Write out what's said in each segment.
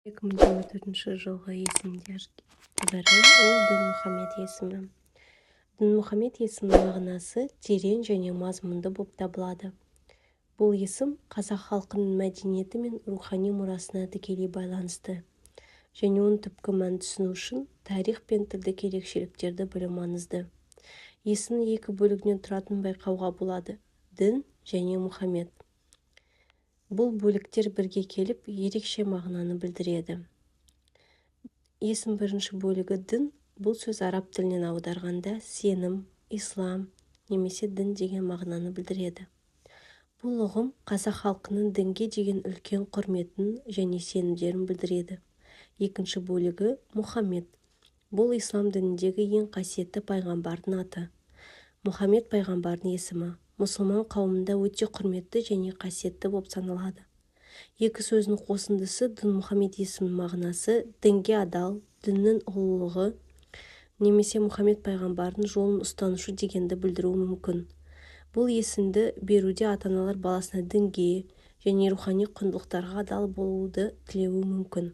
2024 жылғы есімдер бірі ол Дінмұхамед есімі. Дінмұхамед есімінің мағынасы терең және мазмұнды болып табылады. Бұл есім қазақ халқының мәдениеті мен рухани мұрасына тікелей байланысты, және оның түпкі мәнін түсіну үшін тарих пен тілдік ерекшеліктерді білу маңызды. Есімнің екі бөлігінен тұратынын байқауға болады: дін және Мұхаммед. Бұл бөліктер бірге келіп ерекше мағынаны білдіреді. Есім бірінші бөлігі дін. Бұл сөз араб тілінен аударғанда сенім, ислам немесе дін деген мағынаны білдіреді. Бұл ұғым қазақ халқының дінге деген үлкен құрметін және сенімдерін білдіреді. Екінші бөлігі Мұхаммед. Бұл ислам дініндегі ең қасиетті пайғамбардың аты. Мұхаммед пайғамбардың есімі мұсылман қауымында өте құрметті және қасиетті болып саналады. Екі сөздің қосындысы Дінмұхамед есімінің мағынасы дінге адал, діннің ұлылығы немесе Мұхаммед пайғамбардың жолын ұстанушы дегенді білдіруі мүмкін. Бұл есімді беруде ата-аналар баласына дінге және рухани құндылықтарға адал болуды тілеуі мүмкін.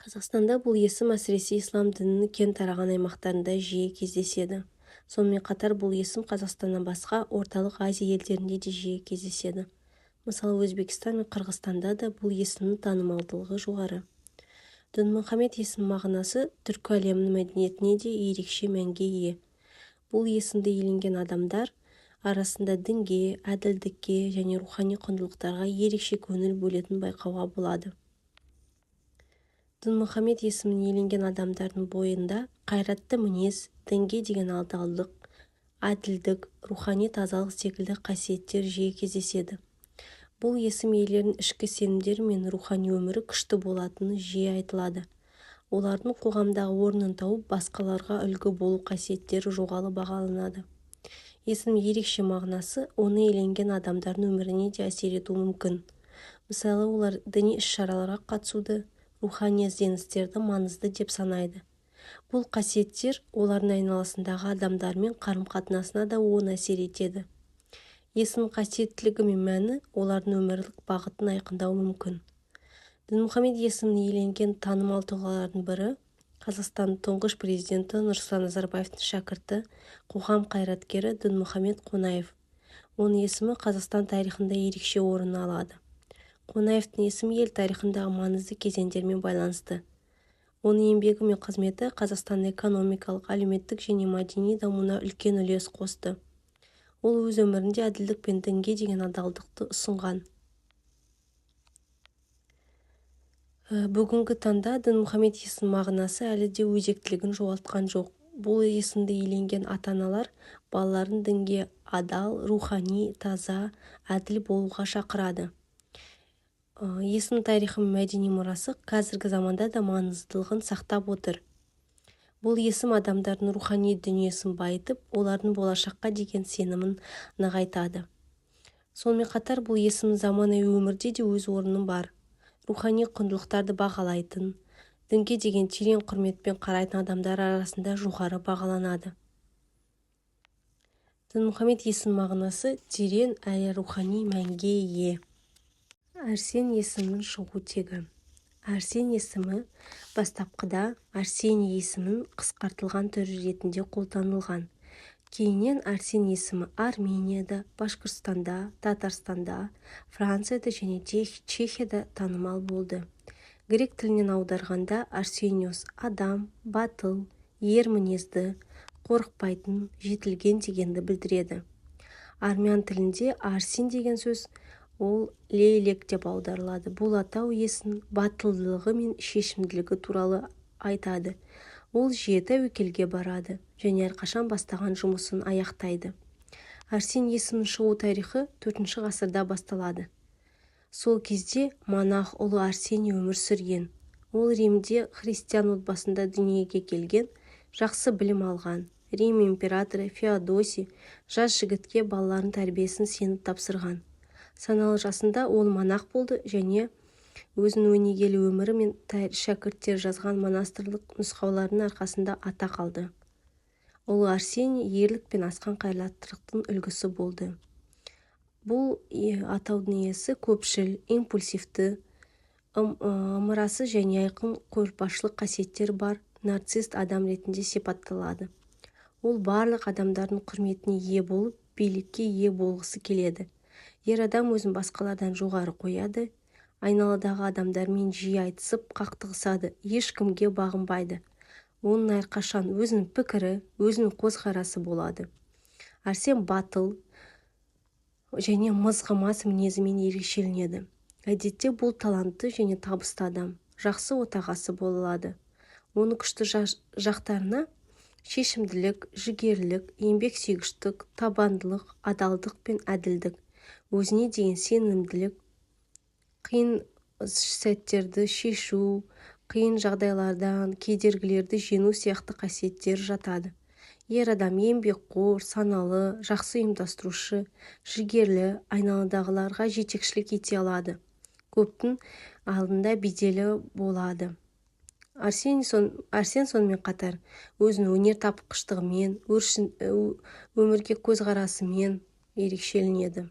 Қазақстанда бұл есім әсіресе ислам дінінің кең тараған аймақтарында жиі кездеседі. Сонымен қатар бұл есім Қазақстаннан басқа орталық Азия елдерінде де жиі кездеседі. Мысалы, Өзбекстан мен Қырғызстанда да бұл есімнің танымалдылығы жоғары. Дінмұхамед есімінің мағынасы түркі әлемінің мәдениетіне де ерекше мәнге ие. Бұл есімді иеленген адамдар арасында дінге, әділдікке және рухани құндылықтарға ерекше көңіл бөлетінін байқауға болады. Дінмұхамед есімін иеленген адамдардың бойында қайратты мінез, дінге деген адалдық, әділдік, рухани тазалық секілді қасиеттер жиі кездеседі. Бұл есім иелерінің ішкі сенімдері мен рухани өмірі күшті болатыны жиі айтылады. Олардың қоғамдағы орнын тауып, басқаларға үлгі болу қасиеттері жоғары бағаланады. Есімнің ерекше мағынасы оны иеленген адамдардың өміріне де әсер етуі мүмкін. Мысалы, олар діни іс-шараларға қатысуды, рухани ізденістерді маңызды деп санайды. Бұл қасиеттер олардың айналасындағы адамдармен қарым-қатынасына да оң әсер етеді. Есімнің қасиеттілігі мен мәні олардың өмірлік бағытын айқындауы мүмкін. Дінмұхамед есімін иеленген танымал тұлғалардың бірі Қазақстанның тұңғыш президенті Нұрсұлтан Назарбаевтың шәкірті, қоғам қайраткері Дінмұхамед Қонаев. Оның есімі Қазақстан тарихында ерекше орын алады. Қонаевтың есімі ел тарихындағы маңызды кезеңдермен байланысты. Оның еңбегі мен қызметі Қазақстанның экономикалық, әлеуметтік және мәдени дамуына үлкен үлес қосты. Ол өз өмірінде әділдік пен дінге деген адалдықты ұсынған. Бүгінгі таңда Дінмұхамед есімінің мағынасы әлі де өзектілігін жоғалтқан жоқ. Бұл есімді иеленген ата-аналар балаларын дінге адал, рухани, таза, әділ болуға шақырады. Есім тарихы мен мәдени мұрасы қазіргі заманда да маңыздылығын сақтап отыр. Бұл есім адамдардың рухани дүниесін байытып, олардың болашаққа деген сенімін нығайтады. Сонымен қатар бұл есім заманауи өмірде де өз орны бар. Рухани құндылықтарды бағалайтын, дінге деген терең құрметпен қарайтын адамдар арасында жоғары бағаланады. Дінмұхамед есімінің мағынасы терең әрі рухани мәнге ие. Арсен есімінің шығу тегі. Арсен есімі бастапқыда Арсений есімінің қысқартылған түрі ретінде қолданылған. Кейіннен Арсен есімі Арменияда, Башқұртстанда, Татарстанда, Францияда және Чехияда танымал болды. Грек тілінен аударғанда Арсениос адам, батыл, ер мінезді, қорықпайтын, жетілген дегенді білдіреді. Армян тілінде Арсен деген сөз ол лейлек деп аударылады. Бұл атау иесінің батылдылығы мен шешімділігі туралы айтады. Ол жиі тәуекелге барады және әрқашан бастаған жұмысын аяқтайды. Арсен есімінің шығу тарихы 4 ғасырда басталады. Сол кезде монах ұлы Арсений өмір сүрген. Ол Римде христиан отбасында дүниеге келген, жақсы білім алған. Рим императоры Феодосий жас жігітке балаларын тәрбиесін сеніп тапсырған. Саналы жасында ол монах болды және өзінің өнегелі өмірі мен шәкірттер жазған монастырлық нұсқауларының арқасында атақ алды. Ұлы Арсений ерлік пен асқан қайраттылықтың үлгісі болды. Бұл атаудың иесі көпшіл, импульсивті, ымырасыз және айқын көшбасшылық қасиеттер бар нарцисс адам ретінде сипатталады. Ол барлық адамдардың құрметіне ие болып, билікке ие болғысы келеді. Ер адам өзін басқалардан жоғары қояды, айналадағы адамдармен жиі айтысып, қақтығысады, ешкімге бағынбайды. Оның әрқашан өзінің пікірі, өзінің көзқарасы болады. Арсен батыл және мызғымас мінезімен ерекшеленеді. Әдетте бұл талантты және табысты адам, жақсы отағасы болады. Оның күшті жақтарына шешімділік, жігерлік, еңбексүйгіштік, табандылық, адалдық пен әділдік, өзіне деген сенімділік, қиын сәттерді шешу, қиын жағдайлардан кедергілерді жеңу сияқты қасиеттер жатады. Ер адам еңбекқор, саналы, жақсы ұйымдастырушы, жігерлі, айналадағыларға жетекшілік ете алады. Көптің алдында беделі болады. Арсен сонымен қатар өзінің өнертапқыштығымен, өмірге көзқарасымен ерекшеленеді.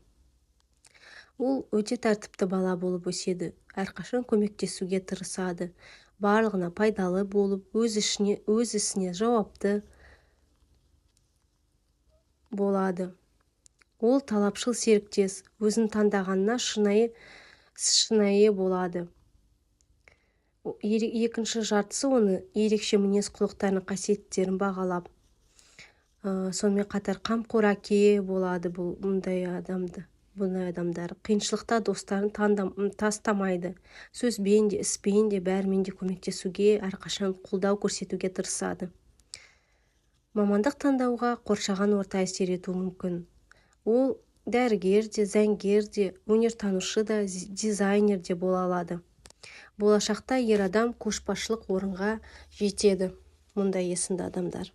Ол өте тәртіпті бала болып өседі, әрқашан көмектесуге тырысады, барлығына пайдалы болып, өз ісіне жауапты болады. Ол талапшыл серіктес, өзін таңдағанына шынайы болады. Екінші жартысы оны ерекше мінез құлықтарын, қасиеттерін бағалап. Сонымен қатар қамқор әке болады бұндай адамдар. Қиыншылықта достарын тастамайды. Сөзбен де, іспен де, бәрімен де көмектесуге, әрқашан қолдау көрсетуге тырысады. Мамандық таңдауға қоршаған орта әсер етуі мүмкін. Ол дәрігер де, заңгер де, өнертанушы да, дизайнер де бола алады. Болашақта ер адам көшбасшылық орынға жетеді, мұндай есімді адамдар.